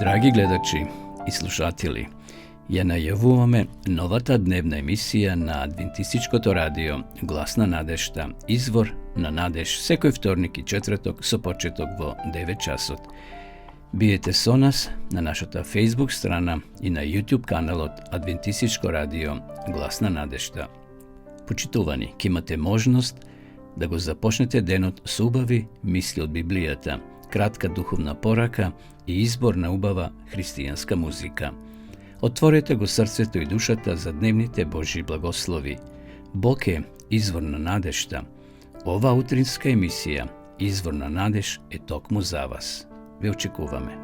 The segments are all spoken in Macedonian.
Драги гледачи и слушатели, ја најавуваме новата дневна емисија на Адвентистичкото радио Глас на надежта, извор на надеж, секој вторник и четврток со почеток во 9 часот. Биете со нас на нашата Facebook страна и на YouTube каналот Адвентистичко радио Глас на надежта. Почитувани, ке имате можност да го започнете денот со убави мисли од Библијата, кратка духовна порака и избор на убава христијанска музика. Отворете го срцето и душата за дневните Божји благослови. Бог е извор на надежта. Ова утринска емисија, Извор на надеж, е токму за вас. Ве очекуваме.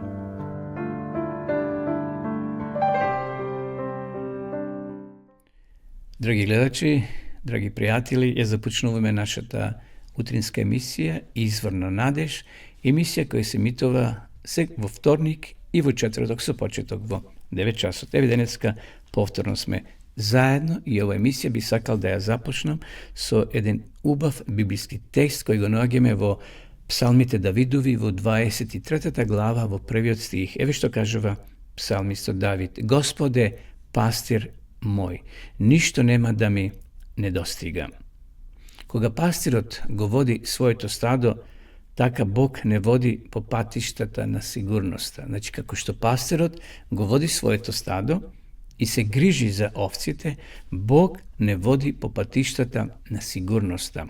Драги гледачи, драги пријатели, ја започнуваме нашата утринска емисија Извор на надеж, емисија која се емитува во вторник и во четврток со почеток во 9 часот. Еве денеска повторно сме заедно и ова емисија би сакал да ја започнам со еден убав библиски текст кој го наоѓаме во Псалмите Давидови во 23 глава во првиот стих. Еве што кажува псалмистот Давид: Господе, пастир мој, ништо нема да ми недостига. Кога пастирот го води своето стадо, така Бог не води по патиштата на сигурноста. Значи, како што пастирот го води своето стадо и се грижи за овците, Бог не води по патиштата на сигурноста.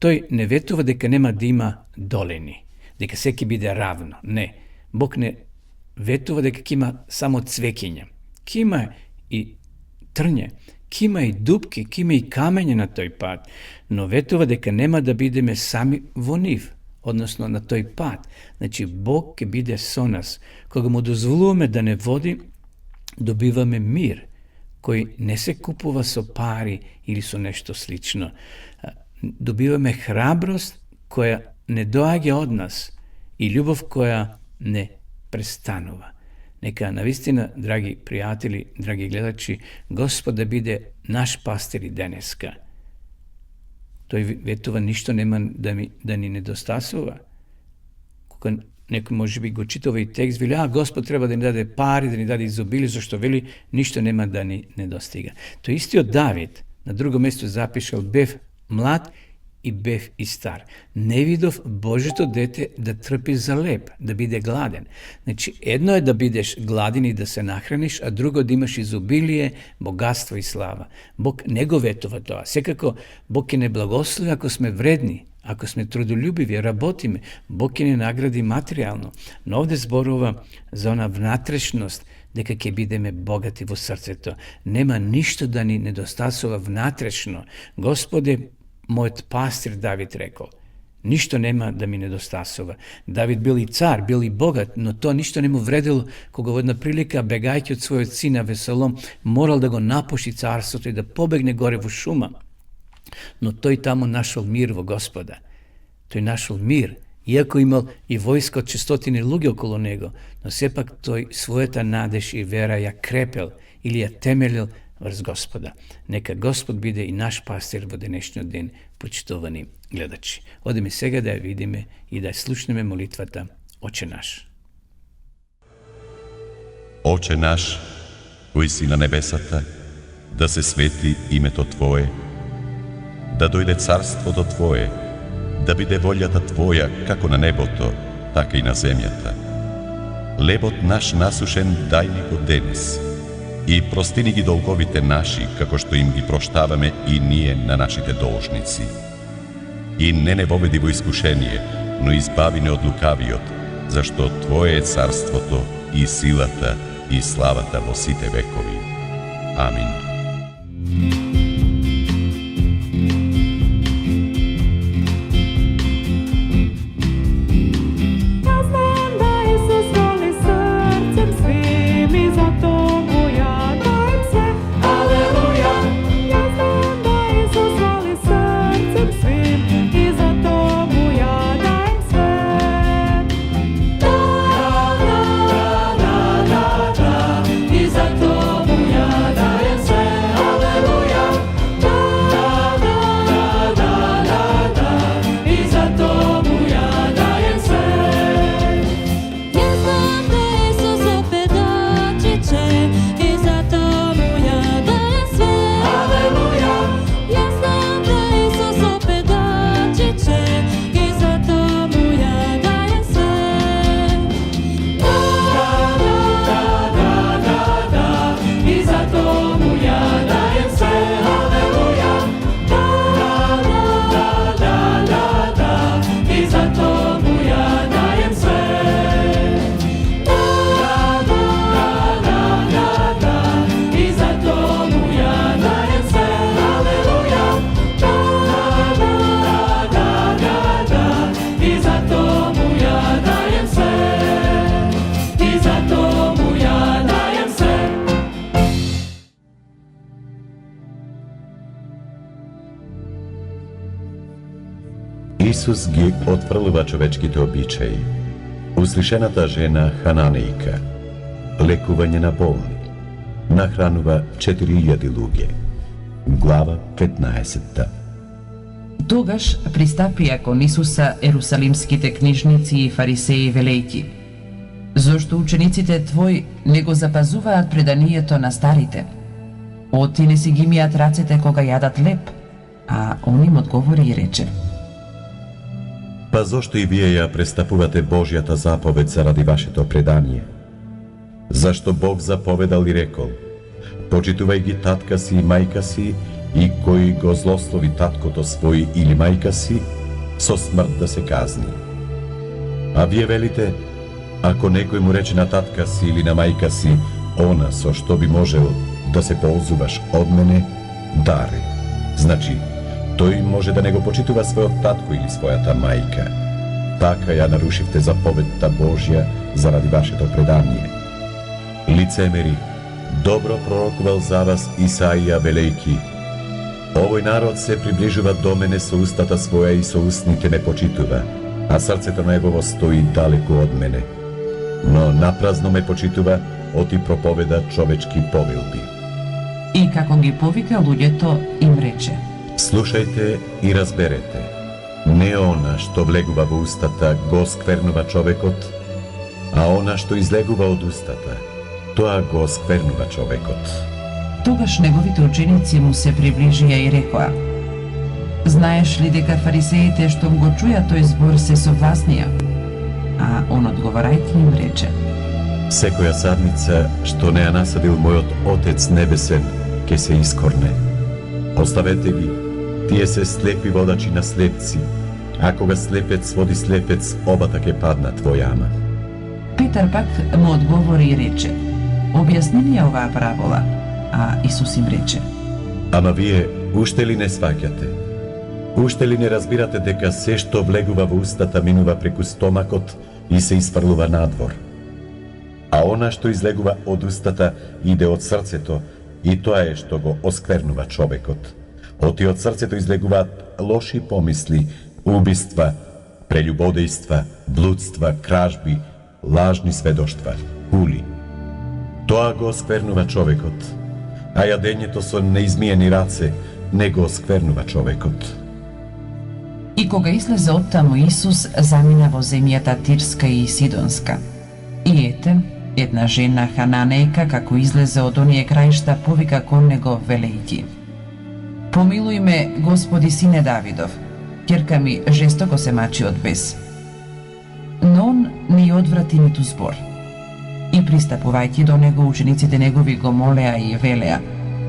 Тој не ветува дека нема да има долини, дека секи биде равно. Не. Бог не ветува дека ќе има само цвеќиња. Ќе има и трње, ќе има и дупки, ќе има и камења на тој пат, но ветува дека нема да бидеме сами во нив, односно на тој пат. Значи, Бог ќе биде со нас. Кога му дозволуваме да не води, добиваме мир, кој не се купува со пари или со нешто слично. Добиваме храброст која не доаѓа од нас и љубов која не престанува. Нека навистина, драги пријатели, драги гледачи, Господ да биде наш пастир и денеска. Тој ветува ништо нема да ни недостасува. Кога некој може би го читава и текст, вели, Господ треба да ни даде пари, да ни даде изобили, зашто вели ништо нема да ни недостига. Тој истиот Давид на друго место запишал: бев млад и бев и стар. Не видов Божето дете да трпи за леп, да биде гладен. Значи, едно е да бидеш гладен и да се нахраниш, а друго да имаш изобилие, богатство и слава. Бог не го ветува тоа. Секако Бог ќе не благослови ако сме вредни, ако сме трудолюбиви, работиме. Бог ќе не награди материјално. Но овде зборува за она внатрешност, дека ќе бидеме богати во срцето. Нема ништо да ни недостасува внатрешно. Господе, мојот пастир, Давид рекол, ништо нема да ми недостасува. Давид бил и цар, бил и богат, но тоа ништо не му вредело кога во една прилика, бегајќи од својот син Авесалом, морал да го напуши царството и да побегне горе во шума. Но тој таму нашол мир во Господа. Тој нашол мир, иако имал и војска од 600 луѓе околу него, но сепак тој својата надеж и вера ја крепел или ја темелил врз Господа. Нека Господ биде и наш пастир во денешниот ден, почитувани гледачи. Одеме сега да ја видиме и да ја слушнеме молитвата Оче наш. Оче наш, кој си на небесата, да се свети името Твое, да дојде царството Твое, да биде волјата Твоја како на небото, така и на земјата. Лебот наш насушен дај ни го денес, и простини ги долговите наши, како што им ги проштаваме и ние на нашите должници. И не воведи во искушение, но избави не од лукавиот, зашто Твое е царството и силата и славата во сите векови. Амин. I za to mu ja dajem sve. Исус ги отфрлува човечките обичаи. Услишената жена Хананејка, лекување на болни, нахранува 4000 луѓе. Глава 15. Тогаш пристапија кон Исуса ерусалимските книжници и фарисеи велејки: Зошто учениците твои не го запазуваат преданието на старите? Оти не си ги мијат рацете кога јадат леп? А он им одговори и рече: Па зошто и вие ја престапувате Божјата заповед заради вашето предание? Зашто Бог заповедал и рекол: Почитувај ги татка си и мајка си, и кој го злослови таткото свој или мајка си, со смрт да се казни. А вие велите: Ако некој му рече на татка си или на мајка си она со што би можел да се ползуваш од мене, дари. Значи, тој може да не го почитува својот татко или својата мајка. Така ја нарушивте заповедта Божја заради вашето предание. Лицемери, добро пророкувал за вас Исаија велејки: Овој народ се приближува до мене со устата своја и со устните ме почитува, а срцето негово стои далеку од мене. Но напразно ме почитува, оти проповеда човечки повелби. И како ги повика луѓето, им рече: Слушајте и разберете. Не она што влегува во устата го сквернува човекот, а она што излегува од устата, тоа го сквернува човекот. Тогаш неговите ученици му се приближија и рекоа: Знаеш ли дека фарисеите што го чуја тој збор се согласнија? А он одговарајќи им рече: Секоја садница што не ја насадил мојот Отец Небесен, ке се искорне. Оставете ги, тие се слепи водачи на слепци, а кога слепец води слепец, обата ке паднат во јама. Петар пак му одговори и рече: Објасни ни ја оваа парабола. А Исус им рече: Ама вие уште ли не сваќате? Уште ли не разбирате дека се што влегува во устата минува преку стомакот и се испрлува надвор? А она што излегува од устата иде од срцето, и тоа е што го осквернува човекот. Оти од срцето излегуваат лоши помисли, убиства, прелюбодејства, блудства, кражби, лажни сведоштва, хули. Тоа го осквернува човекот, а јадењето со неизмиени раце не го осквернува човекот. И кога излезе оттаму Исус, замина во земјата Тирска и Сидонска. И ете, една жена Хананејка, како излезе од оние краишта, повика кон него велејки: Помилуј ме, Господи, сине Давидов, ќерка ми жестоко се мачи од бес. Но он не одврати ниту збор. И пристапувајќи до него, учениците негови го молеа и велеа: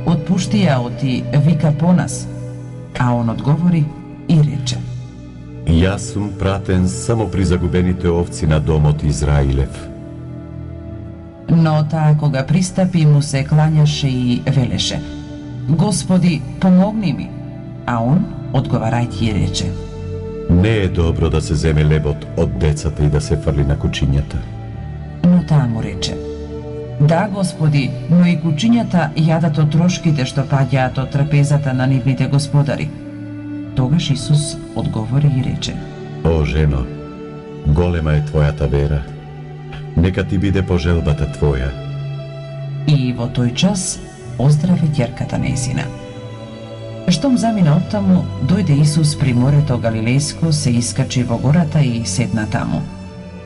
Отпушти ја, оти вика по нас. А он одговори и рече: Јас сум пратен само при загубените овци на домот Израилев. Но таа кога пристапи му се клањаше и велеше: Господи, помогни ми. А он одговарајќи и рече: Не е добро да се земе лебот од децата и да се фрли на кучињата. Но таа му рече: Да, Господи, но и кучињата јадат од трошките што паѓаат од трапезата на нивните господари. Тогаш Исус одговори и рече: О, жено, голема е твојата вера. Нека ти биде по желбата твоја. И во тој час оздраве ќерката нејзина. Штом замина оттаму, дојде Исус при морето Галилејско, се искачи во гората и седна таму.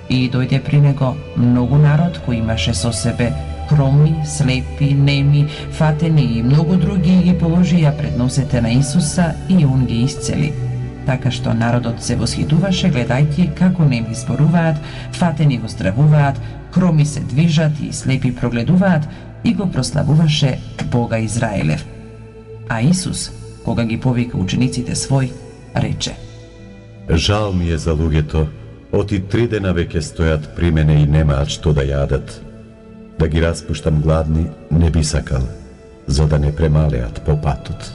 И дојде при него многу народ кој имаше со себе хроми, слепи, неми, фатени и многу други, и ги положија пред носете на Исуса и он ги исцели. Така што народот се восхитуваше гледајќи како неми зборуваат, фатени го здравуваат, хроми се движат и слепи прогледуваат, и го прославуваше Бога Израилев. А Исус, кога ги повика учениците свој, рече: Жал ми е за луѓето, оти 3 дена веќе стојат при мене и немаат што да јадат. Да ги распуштам гладни не би сакал, за да не премалеат по патот.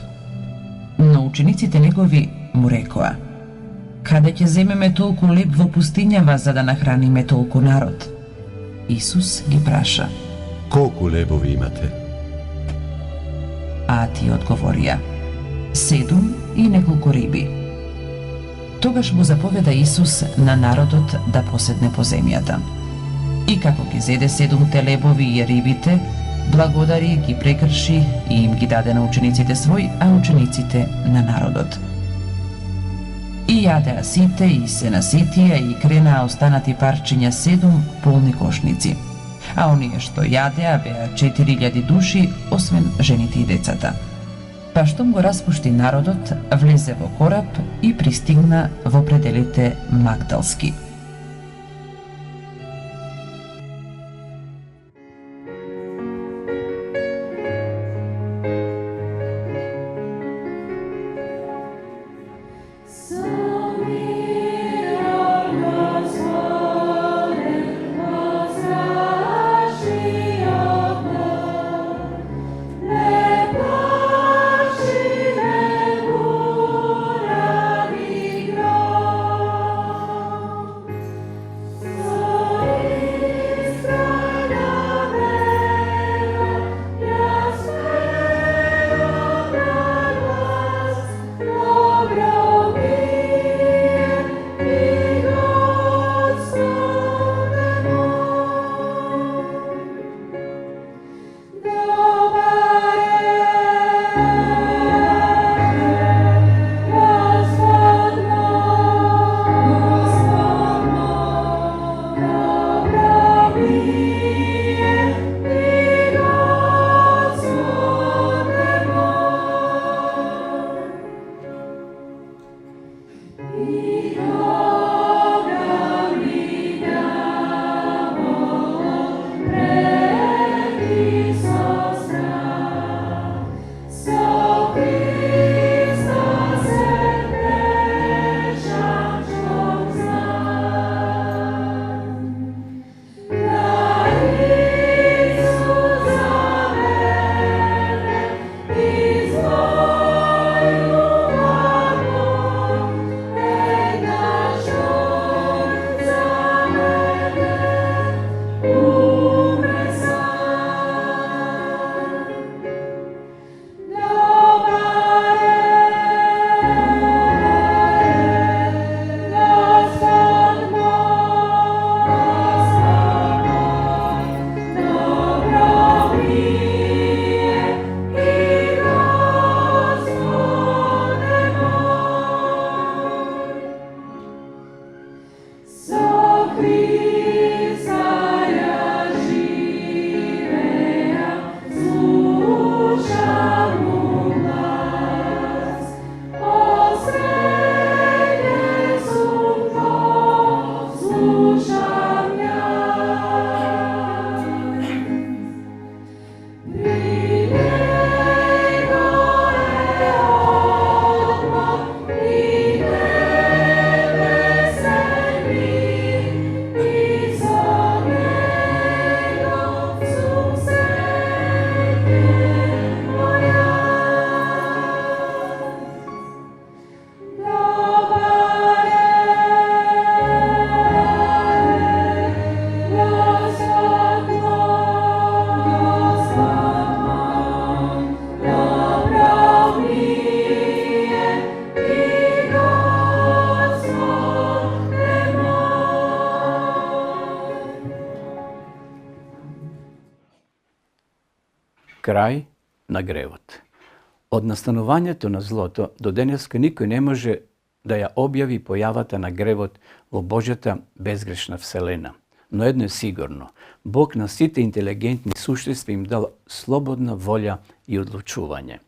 Но учениците негови му рекоа: Каде ќе земеме толку леб во пустињава за да нахраниме толку народ? Исус ги праша: Колку лебови имате? А тие одговорија: 7 и неколку риби. Тогаш му заповеда Исус на народот да поседне по земјата. И како ги зеде 7 лебови и рибите, благодари, ги прекрши и им ги даде на учениците свој, а учениците на народот. И јадеа сите и се наситија и кренаа останати парчиња 7 полни кошници. А оние што јадеа беа 4000 души, освен жените и децата. Па штом го распушти народот, влезе во кораб и пристигна во пределите Магдалски. Крај на гревот. Од настанувањето на злото до денеска никој не може да ја објави појавата на гревот во Божјата безгрешна вселена. Но едно е сигурно, Бог на сите интелигентни суштества им дал слободна волја и одлучување.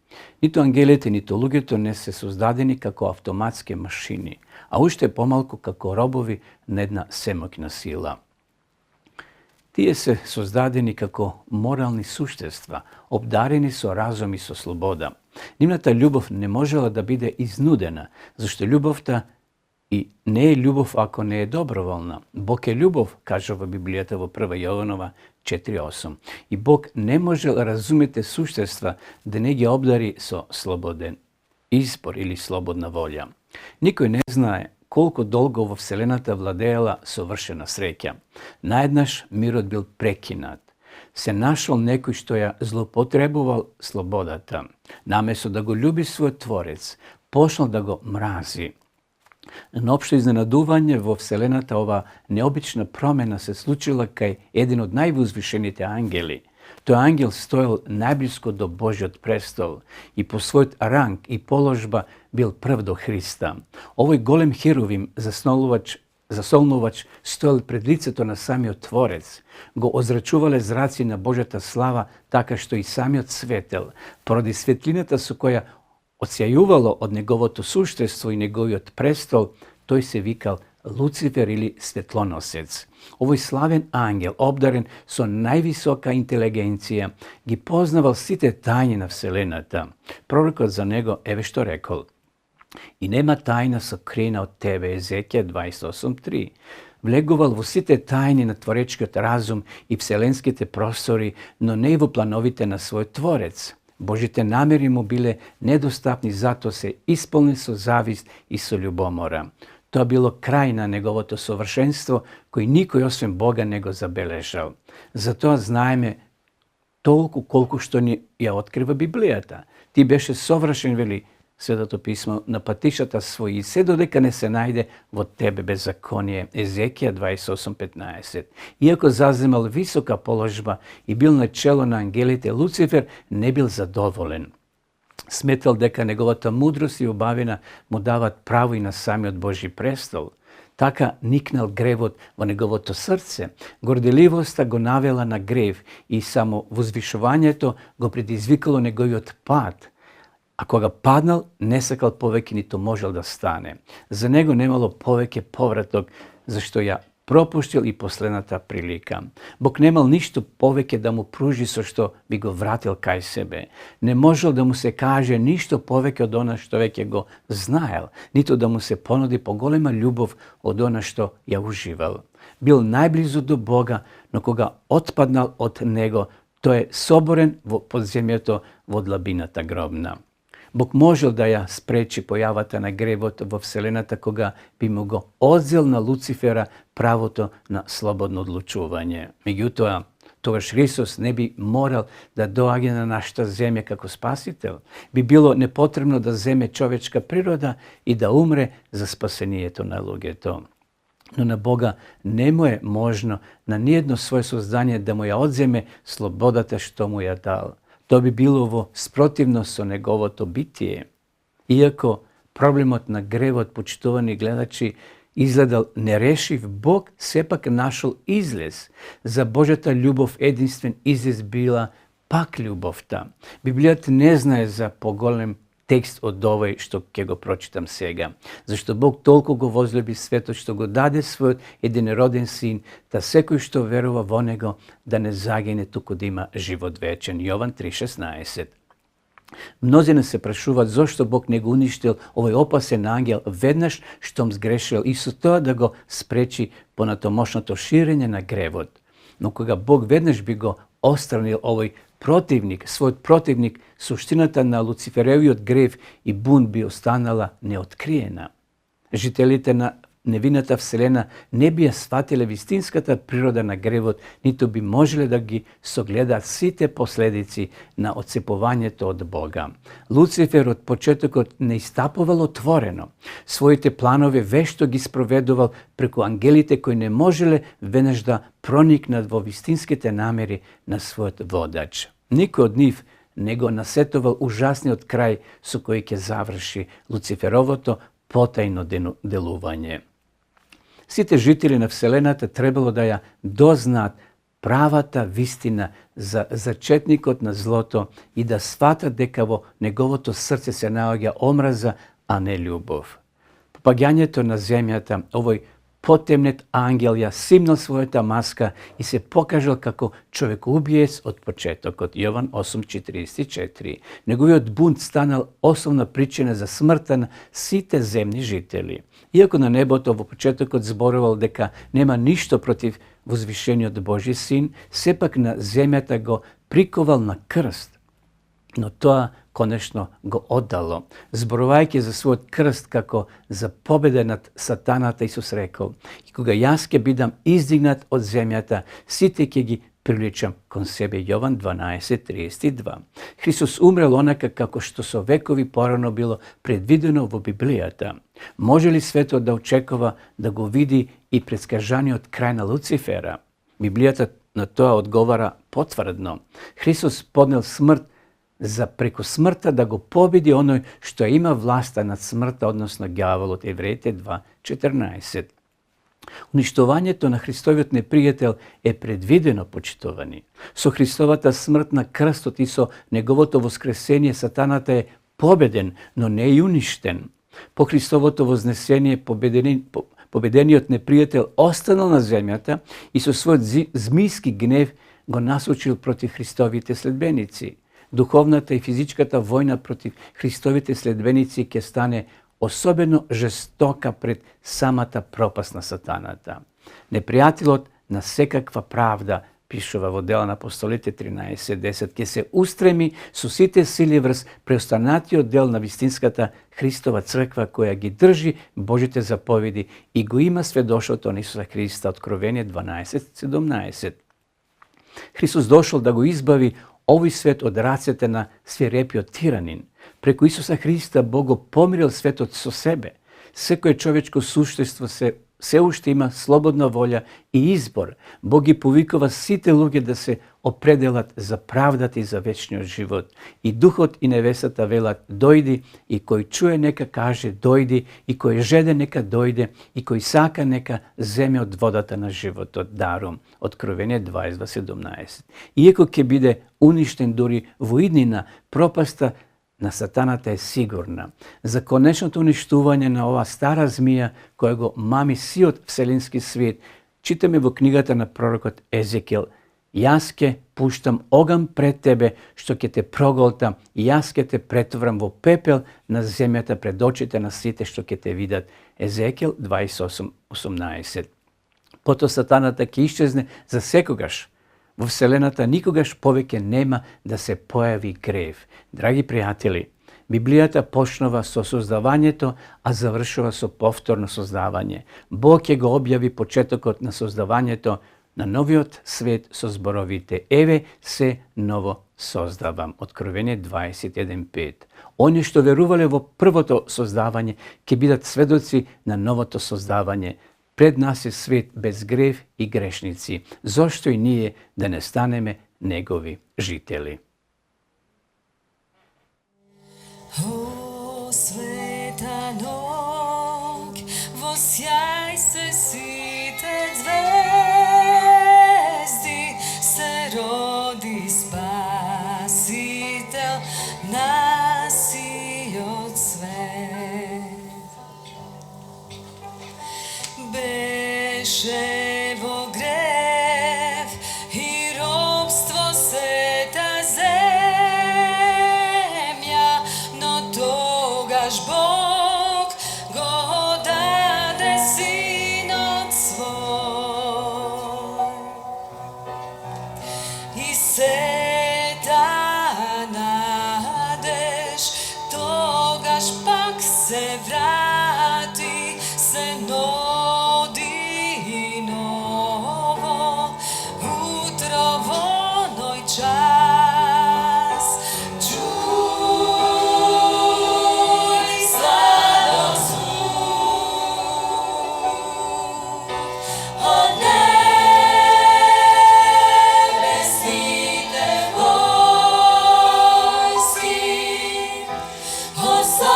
Ниту ангелите, ниту луѓето не се создадени како автоматски машини, а уште помалку како робови на една семоќна сила. Тие се создадени како морални суштества, обдарени со разум и со слобода. Нивната љубов не можела да биде изнудена, зашто љубовта и не е љубов ако не е доброволна. Бог е љубов, кажува Библијата во 1 Јованова 4:8. И Бог не можел разумете суштества да не ги обдари со слободен избор или слободна волја. Никој не знае колку долго во Вселената владеела совршена среќа. Наеднаш мирот бил прекинат. Се нашол некој што ја злоупотребувал слободата. Наместо да го љуби својот Творец, почнал да го мрази. На општо изненадување во Вселената ова необична промена се случила кај еден од највозвишените ангели. Тој ангел стоел најблиско до Божиот престол и по својот ранг и положба бил прв до Христа. Овој голем херувим засолнувач стоел пред лицето на самиот Творец. Го озрачувале зраци на Божјата слава, така што и самиот светел, поради светлината со која отсјајувало од неговото суштество и неговиот престол, тој се викал Луцифер или светлоносец. Овој славен ангел, обдарен со највисока интелигенција, ги познавал сите тајни на Вселената. Пророкот за него еве што рекол: И нема тајна сокриена од тебе, Езекија 28.3. Влегувал во сите тајни на творечкиот разум и вселенските простори, но не и во плановите на својот Творец. Божите намери му биле недостапни, затоа се исполни со завист и со љубомора. Тоа било крај на неговото совршенство, кој никој освен Бога не го забележал. Затоа знаеме толку колку што ни ја открива Библијата. Ти беше совршен, вели Светото писмо, на патишата своји, и се додека не се најде во тебе беззаконие. Езекија 28.15. Иако заземал висока положба и бил на чело на ангелите, Луцифер не бил задоволен. Сметал дека неговата мудрост и убавина му дават право и на самиот Божи престол. Така никнал гревот во неговото срце. Горделивоста го навела на грев и само возвишувањето го предизвикало неговиот пат. А кога паднал, не сакал повеќе ниту можел да стане. За него немало повеќе повраток, зашто ја пропуштил и последната прилика. Бог немал ништо повеќе да му пружи со што би го вратил кај себе. Не можел да му се каже ништо повеќе од она што веќе го знаел, ниту да му се понуди поголема љубов од она што ја уживал. Бил најблизу до Бога, но кога отпаднал од него, тој е соборен во подземјето во длабината гробна. Бог можел да ја спречи појавата на гревот во Вселената кога би му го одзел на Луцифера правото на слободно одлучување. Меѓутоа, тогаш Христос не би морал да доаѓа на нашата земја како спасител. Би било непотребно да земе човечка природа и да умре за спасението на луѓето. Но на Бога не му е можно на ниедно своје создание да му ја одземе слободата што му ја дал. Тоа би било во спротивност со неговото битие. Иако проблемот на гревот, почитувани гледачи, изгледал нерешив, Бог сепак нашол излез. За Божјата љубов единствен излез била пак љубовта. Библијата не знае за поголем текст од овој што ќе го прочитам сега. Зашто Бог толку го возлюби светот што го даде својот единороден син, да секој што верува во него да не загине, туку да има живот вечен. Јован 3.16. Мнозина се прашуваат зошто Бог не го уништил овој опасен ангел веднаш штом сгрешил и со тоа да го спречи понатомошното ширење на гревот. Но кога Бог веднаш би го отстранил овој противник, својот противник, суштината на Луциферевиот грев и бунт би останала неоткриена. Жителите на невината Вселена не би ја сватиле вистинската природа на гревот, ниту би можеле да ги согледаат сите последици на отцепувањето од Бога. Луцифер од почетокот не истапувал отворено. Своите планови вешто ги спроведувал преку ангелите кои не можеле веднаш да проникнат во вистинските намери на својот водач. Никој од нив не го насетувал ужасниот крај со кој ќе заврши Луциферовото потајно делување. Сите жители на Вселената требало да ја дознаат правата вистина за зачетникот на злото и да сватат дека во неговото срце се наоѓа омраза, а не љубов. По паѓањето на земјата, овој потемнет ангел ја симнал својата маска и се покажал како човекоубиец од почетокот. Јован 8.44. Неговиот бунт станал основна причина за смртта на сите земни жители. Иако на небото во почетокот зборувал дека нема ништо против возвишениот Божи син, сепак на земјата го приковал на крст. Но тоа конечно го оддало. Зборувајќи за својот крст како за победа над сатаната, Исус рекол: и кога јас ќе бидам издигнат од земјата, сите ќе ги привлечам кон себе. Јован 12:32. Христос умрел онака како што со векови порано било предвидено во Библијата. Може ли светот да очекува да го види и предскажаниот крај на Луцифера? Библијата на тоа одговара потврдно. Христос поднел смрт за преку смртта да го победи оној што има власта над смртта, односно ѓаволот. Евреите 2:14. Уништувањето на Христовиот непријател е предвидено, почитувани. Со Христовата смрт на крстот и со неговото воскресение сатаната е победен, но не и уништен. По Христовото вознесение победениот непријател останал на земјата и со својот змијски гнев го насочил против Христовите следбеници. Духовната и физичката војна против Христовите следбеници ќе стане особено жестока пред самата пропаст на сатаната. Непријателот на секаква правда, пишува во Дела на апостолите 13:10, ќе се устреми со сите сили врз преостанатиот дел на вистинската Христова црква која ги држи Божите заповеди и го има сведоштвото на Исуса Христа. Откровение 12:17. Христос дошол да го избави овој свет од рацете на свирепиот тиранин. Преку Исуса Христа Бог го помирил светот со себе. Секој човечко суштество се уште има слободна волја и избор. Бог ги повикува сите луѓе да се определат за правдата и за вечниот живот. И духот и невестата велат: дојди, и кој чуе нека каже дојди, и кој жеде нека дојде, и кој сака нека земе од водата на животот. Дарум. Откровение 22:17. Иако ќе биде уништен дури во иднина, пропаста на сатаната е сигурна. За конечното уништување на ова стара змија која го мами сиот вселенски свет, читаме во книгата на пророкот Езекил: јас ќе пуштам оган пред тебе што ќе те проголта, и јас ќе те претворам во пепел на земјата пред очите на сите што ќе те видат. Езекил 28:18. Потоа сатаната ќе исчезне за секогаш. Во Вселената никогаш повеќе нема да се појави грев. Драги пријатели, Библијата почнува со создавањето, а завршува со повторно создавање. Бог ќе го објави почетокот на создавањето на новиот свет со зборовите: еве се ново создавам. Откровение 21:5. Оние што верувале во првото создавање ќе бидат сведоци на новото создавање. Пред нас е свет без грев и грешници. Зошто и ние да не станеме негови жители? О, света ног, во сјај се сите звезди, се роди Спасител на сиот свет. Беше во грев и робство сета земја, но тогаш Бог го даде синот свој. И сета надеж тогаш пак се врати, се ноди ново утро во ној час. Чуј сладок звук од небесните војски, осавна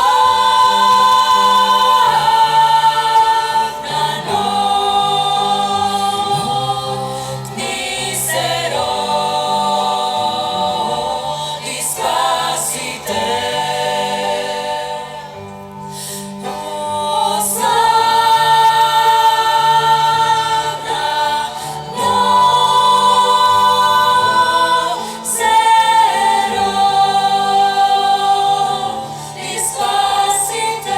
ног ни се роди Спасител. Осавна ног се роди Спасител.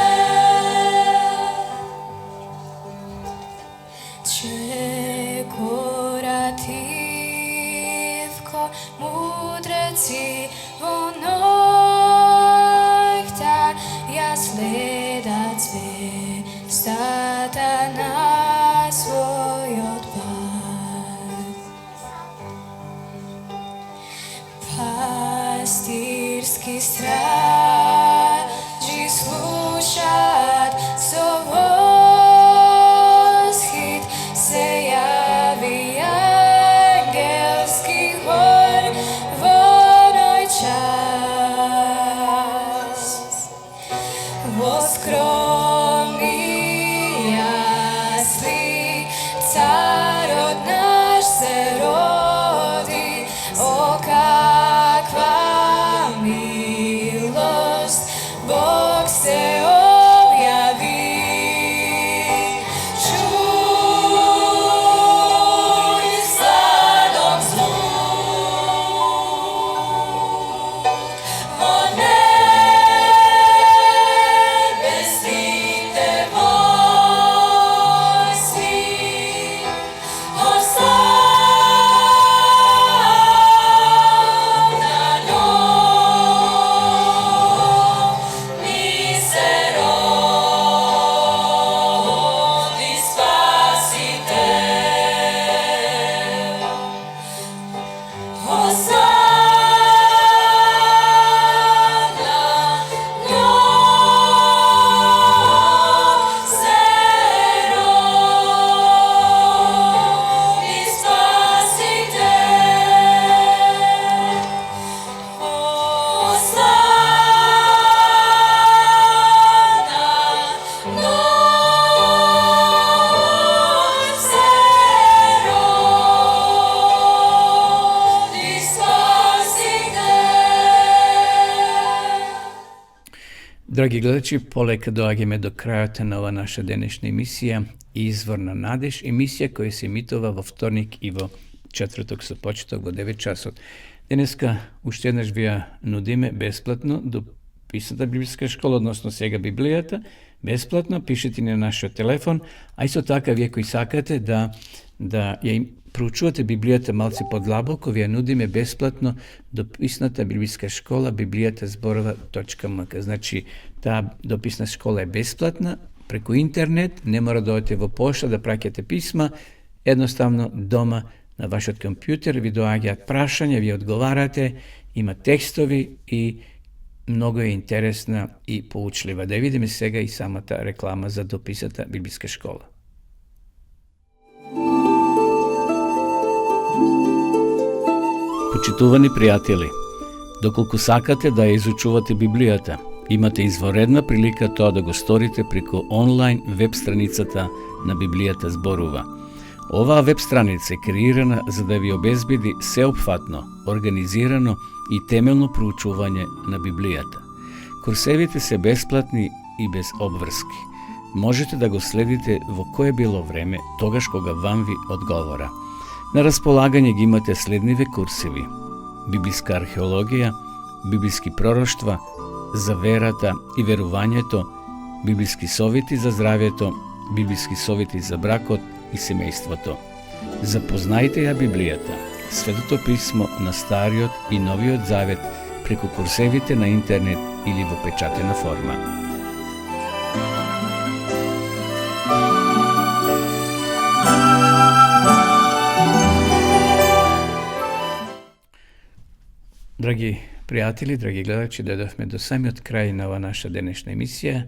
Чекоративко мудреци во ноќта, ја следат звездата на својот пат. straži slušat so voshit se javi angelski hor vonoj čas. Voskromni jasli, carod naš se rodi, o kakva milost, Bog se objavi. Čuj sladom zvuk, o nebesnih te vojski, Hosana novi se rodi Spasitelj. Hosana novi se rodi Spasitelj. Hosana novi se rodi Spasitelj. Драги гледачи, полека доаѓаме до крајот на ова наша денешна емисија Изворна надеж, емисија која се емитува во вторник и во четврток со почеток во 9 часот. Денеска уште еднаш ви ја нудиме бесплатно до писната библиска школа, односно сега Библијата, бесплатно, пишете на нашиот телефон, а исто така вие кои сакате да ја проучувате Библијата малце подлабоко, ви ја нудиме бесплатно дописната библиска школа bibliјатазборова.mk. Значи, таа дописна школа е бесплатна, преку интернет, не мора да одите во пошта да праќате писма, едноставно дома на вашиот компјутер ви доаѓаат прашања, ви одговарате, има текстови и многу е интересна и поучлива. Да видиме сега и самата реклама за дописната библиска школа. Почитувани пријатели, доколку сакате да ја изучувате Библијата, имате изворедна прилика тоа да го сторите преку онлайн веб страницата на Библијата зборува. Оваа веб страница е креирана за да ви обезбеди сеопфатно, организирано и темелно проучување на Библијата. Курсевите се бесплатни и без обврски. Можете да го следите во кое било време, тогаш кога вам ви одговора. На располагање ги имате следниве курсеви: библиска археологија, библиски пророштва, за верата и верувањето, библиски совети за здравјето, библиски совети за бракот и семејството. Запознајте ја Библијата, Светото писмо на Стариот и Новиот Завет преку курсевите на интернет или во печатена форма. Драги пријатели, драги гледачи, дојдовме до самиот крај на ова наша денешна емисија.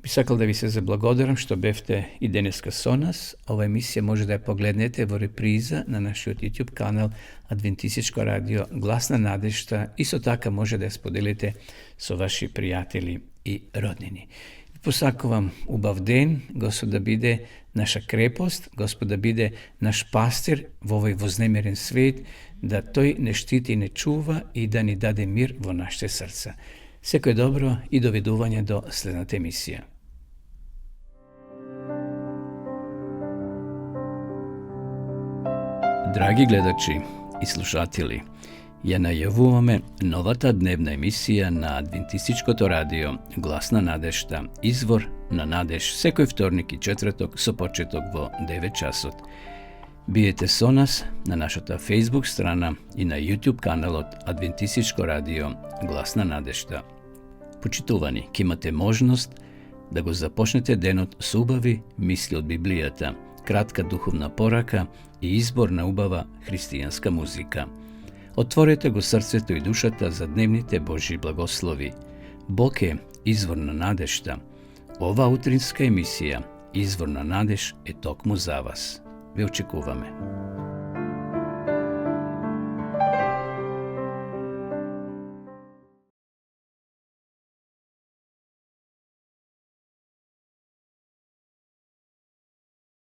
Би сакал да ви се заблагодарам што бевте и денеска со нас. Ова емисија може да ја погледнете во реприза на нашиот YouTube канал Адвентистичко радио Гласна надежта и со така може да ја споделите со ваши пријатели и роднини. Посакувам убав ден, Господ да биде наша крепост, Господ да биде наш пастир во овој вознемерен свет, да тој не штити и не чува и да ни даде мир во нашите срца. Секој добро и довидување до следната емисија. Драги гледачи и слушатели, ја најавуваме новата дневна емисија на Адвентистичкото радио Гласна надежта, извор на надеж, секој вторник и четврток со почеток во 9 часот. Биете со нас на нашата Facebook страна и на YouTube каналот Адвентистичко радио Гласна надежта. Почитувани, ке имате можност да го започнете денот со убави мисли од Библијата, кратка духовна порака и избор на убава христијанска музика. Отворете го срцето и душата за дневните Божји благослови. Бог е извор на надежта. Ова утринска емисија, Извор на надеж, е токму за вас. Ве очекуваме.